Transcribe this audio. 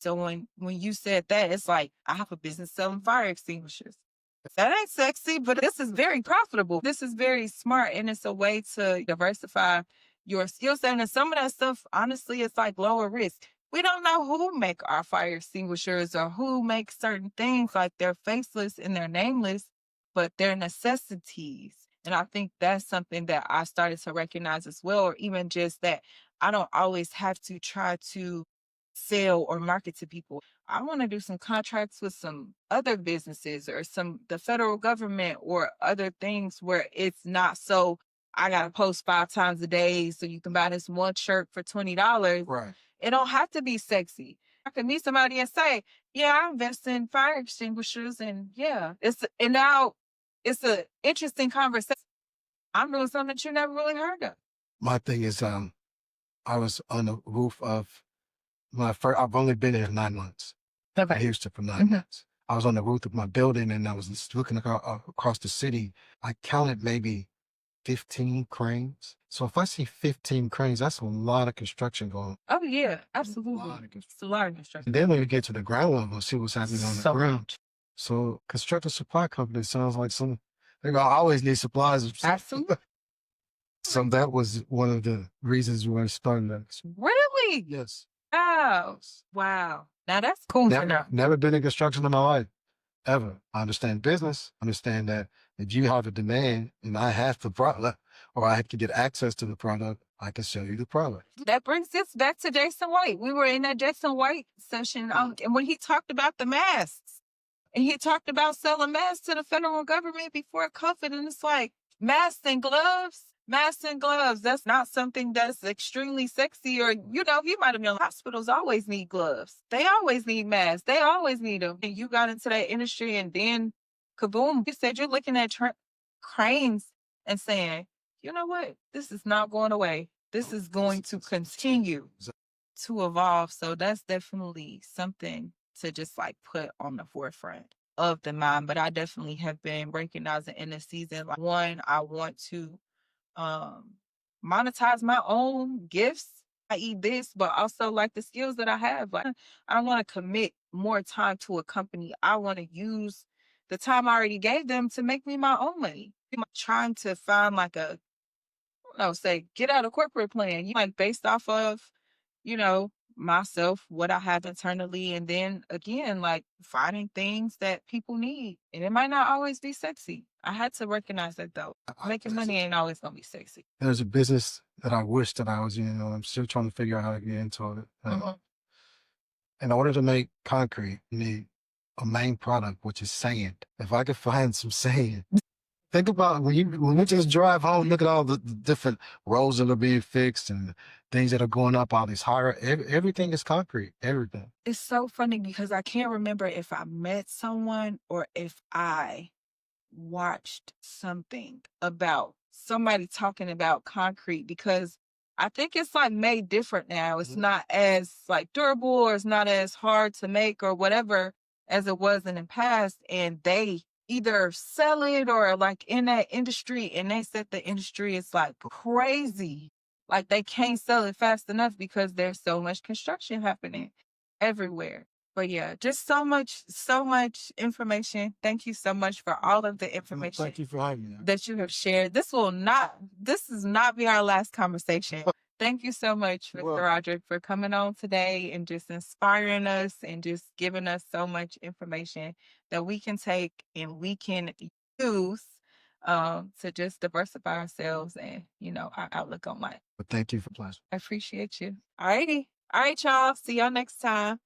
So when you said that, it's like, I have a business selling fire extinguishers. That ain't sexy, but this is very profitable. This is very smart, and it's a way to diversify your skill set. And some of that stuff, honestly, it's like lower risk. We don't know who make our fire extinguishers or who makes certain things. Like, they're faceless and they're nameless, but they're necessities. And I think that's something that I started to recognize as well, or even just that I don't always have to try to sell or market to people. I want to do some contracts with some other businesses or the federal government or other things where it's not so I gotta post 5 times a day so you can buy this one shirt for $20. Right. It don't have to be sexy. I can meet somebody and say, yeah, I invest in fire extinguishers, and yeah, now it's an interesting conversation. I'm doing something that you never really heard of. My thing is, I was on the roof of I've only been here 9 months. Okay. Houston for 9 months. I was on the roof of my building and I was just looking across the city. I counted maybe 15 cranes. So if I see 15 cranes, that's a lot of construction going on. Oh yeah, absolutely. It's a lot of construction. And then when you get to the ground level, see what's happening on the ground. So construction supply company sounds like they always need supplies. Absolutely. So that was one of the reasons we started that. Really? Yes. Wow. Wow. Now that's cool to know. Never been in construction in my life, ever. I understand business. I understand that if you have a demand and I have the product, or I have to get access to the product, I can sell you the product. That brings us back to Jason White. We were in that Jason White session, and when he talked about the masks, and he talked about selling masks to the federal government before COVID, and it's like, masks and gloves. That's not something that's extremely sexy, or, you might have known hospitals always need gloves. They always need masks. They always need them. And you got into that industry, and then kaboom, you said you're looking at cranes and saying, you know what? This is not going away. This is going to continue to evolve. So that's definitely something to just like put on the forefront of the mind. But I definitely have been recognizing in this season, like, one, I want to monetize my own gifts, i.e. this, but also like the skills that I have. Like, I don't want to commit more time to a company. I want to use the time I already gave them to make me my own money. I'm trying to find like say get out of corporate plan. Like, based off of, myself, what I have internally, and then again, like, finding things that people need. And it might not always be sexy. I had to recognize that though. Making money ain't always gonna be sexy. There's a business that I wish that I was in, I'm still trying to figure out how to get into it. In order to make concrete, you need a main product, which is sand. If I could find some sand, think about when we just drive home, look at all the different roads that are being fixed and things that are going up, all these higher, everything is concrete, everything. It's so funny because I can't remember if I met someone or if I watched something about somebody talking about concrete, because I think it's like made different now. It's not as like durable, or it's not as hard to make or whatever as it was in the past. And they either sell it or like in that industry, and they said the industry is like crazy. Like, they can't sell it fast enough because there's so much construction happening everywhere. But yeah, just so much information. Thank you so much for all of the information. Thank you for having me. That you have shared. This is not be our last conversation. Thank you so much, Mr. Roderick, for coming on today and just inspiring us and just giving us so much information that we can take and we can use to just diversify ourselves and, our outlook on life. But thank you for pleasure. I appreciate you. All righty. All right, y'all. See y'all next time.